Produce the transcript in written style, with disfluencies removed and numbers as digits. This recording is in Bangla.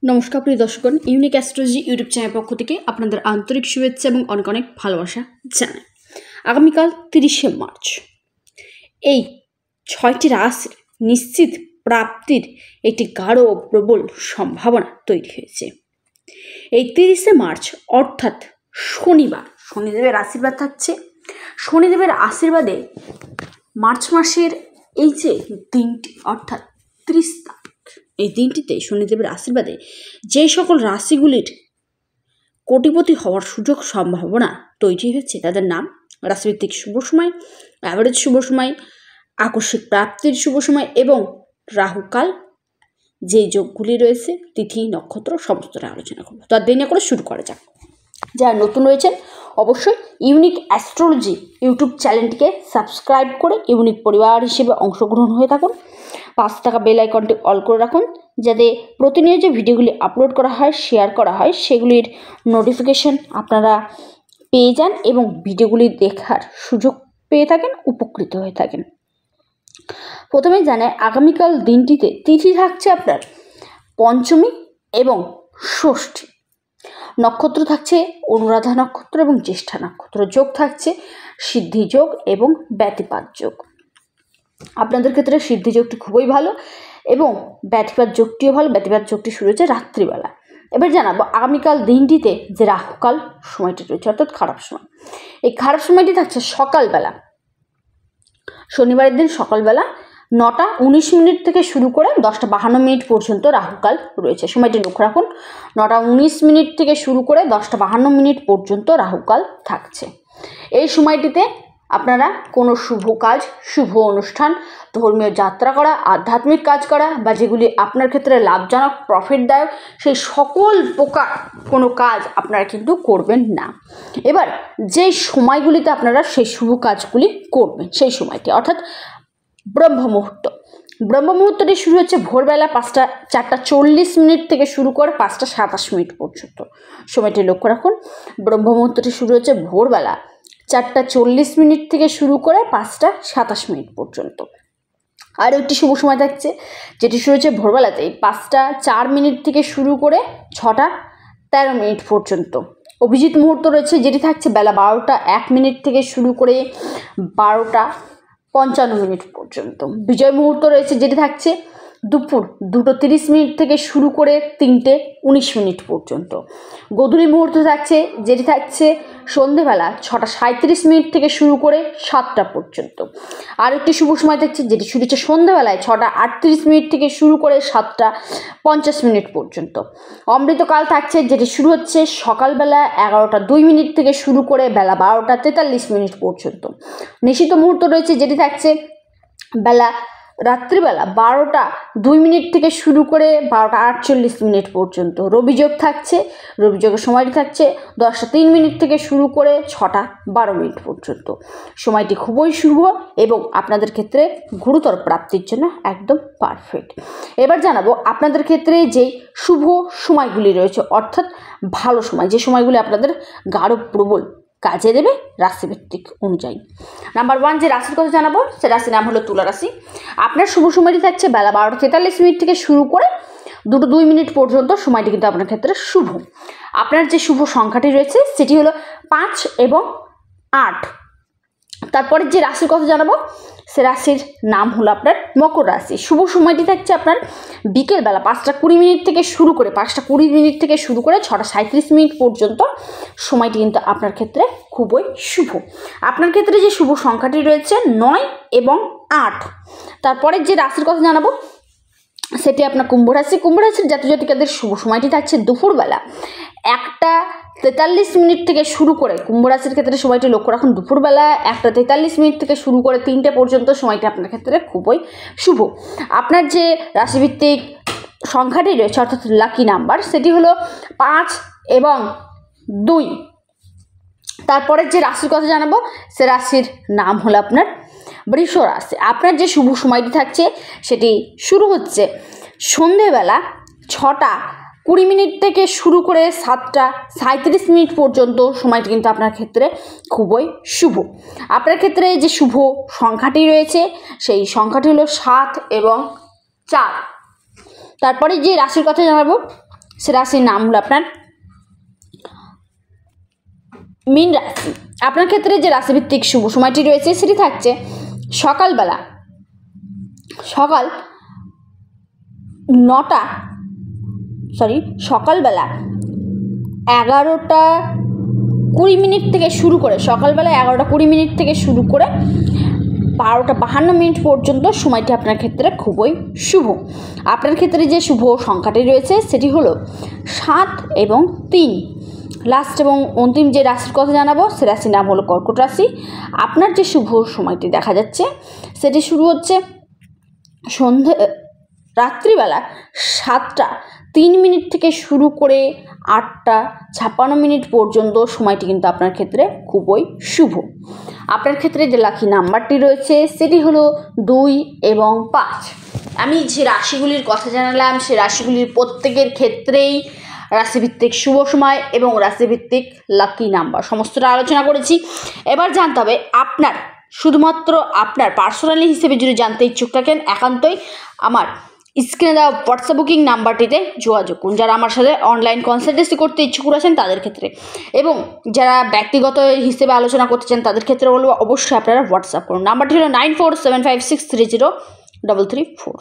নমস্কার প্রিয় দর্শকগণ, ইউনিক অ্যাস্ট্রোলজি ইউটিউব চ্যানেল পক্ষ থেকে আপনাদের আন্তরিক শুভেচ্ছা এবং অনেক অনেক ভালোবাসা জানাই। আগামীকাল 30শে মার্চ এই 6টি রাশির নিশ্চিত প্রাপ্তির একটি গাঢ় ও প্রবল সম্ভাবনা তৈরি হয়েছে। এই 30শে মার্চ অর্থাৎ শনিবার, শনিদেবের আশীর্বাদ থাকছে। শনিদেবের আশীর্বাদে মার্চ মাসের এই যে দিনটি অর্থাৎ 30 তারিখ, এই দিনটিতে শনিদেবের আশীর্বাদে যে সকল রাশিগুলির কোটিপতি হওয়ার সুযোগ সম্ভাবনা তৈরি হয়েছে তাদের নাম: রাশিভিত্তিক শুভ সময়, অ্যাভারেজ শুভ সময়, আকস্মিক প্রাপ্তির শুভ সময় এবং রাহুকাল, যে যোগগুলি রয়েছে, তিথি, নক্ষত্র সমস্তটা আলোচনা করব। তো আর দেরি না করে শুরু করা যাক। যারা নতুন রয়েছেন অবশ্যই ইউনিক অ্যাস্ট্রোলজি ইউটিউব চ্যানেলটিকে সাবস্ক্রাইব করে ইউনিক পরিবার হিসেবে অংশগ্রহণ হয়ে থাকুন। 5 টাকা বেল আইকনটি অল করে রাখুন, যাতে প্রতিনিয়ত যে ভিডিওগুলি আপলোড করা হয়, শেয়ার করা হয়, সেগুলির নোটিফিকেশন আপনারা পেয়ে যান এবং ভিডিওগুলি দেখার সুযোগ পেয়ে থাকেন, উপকৃত হয়ে থাকেন। প্রথমে জানাই, আগামীকাল দিনটিতে তিথি থাকছে আপনার পঞ্চমী এবং ষষ্ঠী, নক্ষত্র থাকছে অনুরাধা নক্ষত্র এবং জ্যেষ্ঠা নক্ষত্র, যোগ থাকছে সিদ্ধি যোগ এবং ব্যতিপাত যোগ। আপনাদের ক্ষেত্রে সিদ্ধি যোগটি খুবই ভালো এবং ব্যতিপাত যোগটিও ভালো। ব্যতিপাত যোগটি শুরু হচ্ছে রাত্রিবেলা। এবার জানাবো আগামীকাল দিনটিতে যে রাহুকাল সময়টি রয়েছে অর্থাৎ খারাপ সময়, এই খারাপ সময়টি থাকছে সকালবেলা, শনিবারের দিন সকালবেলা 9টা 19 মিনিট থেকে শুরু করে 10টা 52 মিনিট পর্যন্ত রাহুকাল রয়েছে। সময়টি লক্ষ্য রাখুন, 9টা 19 মিনিট থেকে শুরু করে 10টা 52 মিনিট পর্যন্ত রাহুকাল থাকছে। এই সময়টিতে আপনারা কোনো শুভ কাজ, শুভ অনুষ্ঠান, ধর্মীয় যাত্রা করা, আধ্যাত্মিক কাজ করা বা যেগুলি আপনার ক্ষেত্রে লাভজনক, প্রফিটদায়ক, সেই সকল প্রকার কোনো কাজ আপনারা কিন্তু করবেন না। এবার যে সময়গুলিতে আপনারা সেই শুভ কাজগুলি করবেন সেই সময়টি অর্থাৎ ব্রহ্ম মুহূর্ত। ব্রহ্ম মুহূর্তটি শুরু হচ্ছে ভোরবেলা 4টা 40 মিনিট থেকে শুরু করে 5টা 27 মিনিট পর্যন্ত। সময়টি লক্ষ্য রাখুন, ব্রহ্ম মুহূর্তটি শুরু হচ্ছে ভোরবেলা 4টা 40 মিনিট থেকে শুরু করে 5টা 27 মিনিট পর্যন্ত। আর একটি শুভ সময় থাকছে যেটি শুরু হচ্ছে ভোরবেলাতেই 5টা 4 মিনিট থেকে শুরু করে 6টা 13 মিনিট পর্যন্ত। অভিজিৎ মুহূর্ত রয়েছে যেটি থাকছে বেলা 12টা 1 মিনিট থেকে শুরু করে 12টা 55 মিনিট পর্যন্ত। বিজয় মুহূর্ত রয়েছে যেটি থাকছে দুপুর 2টা 30 মিনিট থেকে শুরু করে 3টে 19 মিনিট পর্যন্ত। গোধূলি মুহূর্ত থাকছে যেটি থাকছে সন্ধেবেলা 6টা 37 মিনিট থেকে শুরু করে 7টা পর্যন্ত। আর একটি শুভ সময় থাকছে যেটি শুরু হচ্ছে সন্ধেবেলায় 6টা 38 মিনিট থেকে শুরু করে 7টা 50 মিনিট পর্যন্ত। অমৃতকাল থাকছে যেটি শুরু হচ্ছে সকালবেলা 11টা 2 মিনিট থেকে শুরু করে বেলা 12টা 43 মিনিট পর্যন্ত। নিশিত মুহূর্ত রয়েছে যেটি থাকছে রাত্রিবেলা 12টা 2 মিনিট থেকে শুরু করে 12টা 48 মিনিট পর্যন্ত। রবিযোগ থাকছে, রবিযোগের সময়টি থাকছে 10টা 3 মিনিট থেকে শুরু করে 6টা 12 মিনিট পর্যন্ত। সময়টি খুবই শুভ এবং আপনাদের ক্ষেত্রে গুরুতর প্রাপ্তির জন্য একদম পারফেক্ট। এবার জানাবো আপনাদের ক্ষেত্রে যেই শুভ সময়গুলি রয়েছে অর্থাৎ ভালো সময়, যে সময়গুলি আপনাদের গাঢ় প্রবল কাজে দেবে রাশিভিত্তিক অনুযায়ী। নাম্বার 1 যে রাশির কথা জানাবো সে রাশির নাম হলো তুলা রাশি। আপনার শুভ সময়টি থাকছে বেলা 12টা 43 মিনিট থেকে শুরু করে 2টা 2 মিনিট পর্যন্ত। সময়টি কিন্তু আপনার ক্ষেত্রে শুভ। আপনার যে শুভ সংখ্যাটি রয়েছে সেটি হলো 5 এবং 8। তারপরে যে রাশির কথা জানাবো সে রাশির নাম হলো আপনার মকর রাশি। শুভ সময়টি থাকছে আপনার বিকেলবেলা 5টা 20 মিনিট থেকে শুরু করে 5টা 20 মিনিট থেকে শুরু করে 6টা 37 মিনিট পর্যন্ত। সময়টি কিন্তু আপনার ক্ষেত্রে খুবই শুভ। আপনার ক্ষেত্রে যে শুভ সংখ্যাটি রয়েছে 9 এবং 8। তারপরে যে রাশির কথা জানাবো সেটি আপনার কুম্ভ রাশি। কুম্ভ রাশির জাতজাতিকাদের শুভ সময়টি থাকছে দুপুরবেলা 1টা 43 মিনিট থেকে শুরু করে, কুম্ভ রাশির ক্ষেত্রে সময়টি লক্ষ্য রাখুন, দুপুরবেলা 1টা 43 মিনিট থেকে শুরু করে 3টে পর্যন্ত। সময়টি আপনার ক্ষেত্রে খুবই শুভ। আপনার যে রাশিভিত্তিক সংখ্যাটি রয়েছে অর্থাৎ লাকি নাম্বার সেটি হলো 5 এবং 2। তারপরে যে রাশির কথা জানাবো সে রাশির নাম হলো আপনার বৃষ রাশি। আপনার যে শুভ সময়টি থাকছে সেটি শুরু হচ্ছে সন্ধেবেলা 6টা 20 মিনিট থেকে শুরু করে 7টা 37 মিনিট পর্যন্ত। সময়টি কিন্তু আপনার ক্ষেত্রে খুবই শুভ। আপনার ক্ষেত্রে যে শুভ সংখ্যাটি রয়েছে সেই সংখ্যাটি হলো 7 এবং 4। তারপরে যে রাশির কথা জানাবো সে রাশির নাম হলো আপনার মীন রাশি। আপনার ক্ষেত্রে যে রাশিভিত্তিক শুভ সময়টি রয়েছে সেটি থাকছে সকালবেলা সকালবেলা 11:20 থেকে শুরু করে সকালবেলা 11:20 থেকে শুরু করে 12:52 পর্যন্ত সময়টি আপনার ক্ষেত্রে খুবই শুভ। আপনার ক্ষেত্রে যে শুভ সংখ্যাটি রয়েছে সেটি হলো 7 এবং 3। লাস্ট এবং অন্তিম যে রাশির কথা জানাবো সে রাশির নাম হলো কর্কট রাশি। আপনার যে শুভ সময়টি দেখা যাচ্ছে সেটি শুরু হচ্ছে রাত্রিবেলা 7:03 থেকে শুরু করে 8:56 পর্যন্ত সময়টি কিন্তু আপনার ক্ষেত্রে খুবই শুভ। আপনার ক্ষেত্রে যে লাকি নাম্বারটি রয়েছে সেটি হলো 2 এবং 5। আমি যে রাশিগুলির কথা জানালাম সে রাশিগুলির প্রত্যেকের ক্ষেত্রেই রাশিভিত্তিক শুভ সময় এবং রাশিভিত্তিক লাকি নাম্বার সমস্তটা আলোচনা করেছি। এবার জানতে হবে শুধুমাত্র আপনার পার্সোনালি হিসেবে যদি জানতে ইচ্ছুক থাকেন একান্তই আমার স্ক্রিনে দেওয়া হোয়াটসঅ্যাপ বুকিং নাম্বারটিতে যোগাযোগ করুন যারা আমার সাথে অনলাইন কনসালটেন্সি করতে ইচ্ছুক রয়েছেন তাদের ক্ষেত্রে, এবং যারা ব্যক্তিগত হিসেবে আলোচনা করতে চান তাদের ক্ষেত্রে বলবো অবশ্যই আপনারা হোয়াটসঅ্যাপ করুন। নাম্বারটি হলো 9475630334।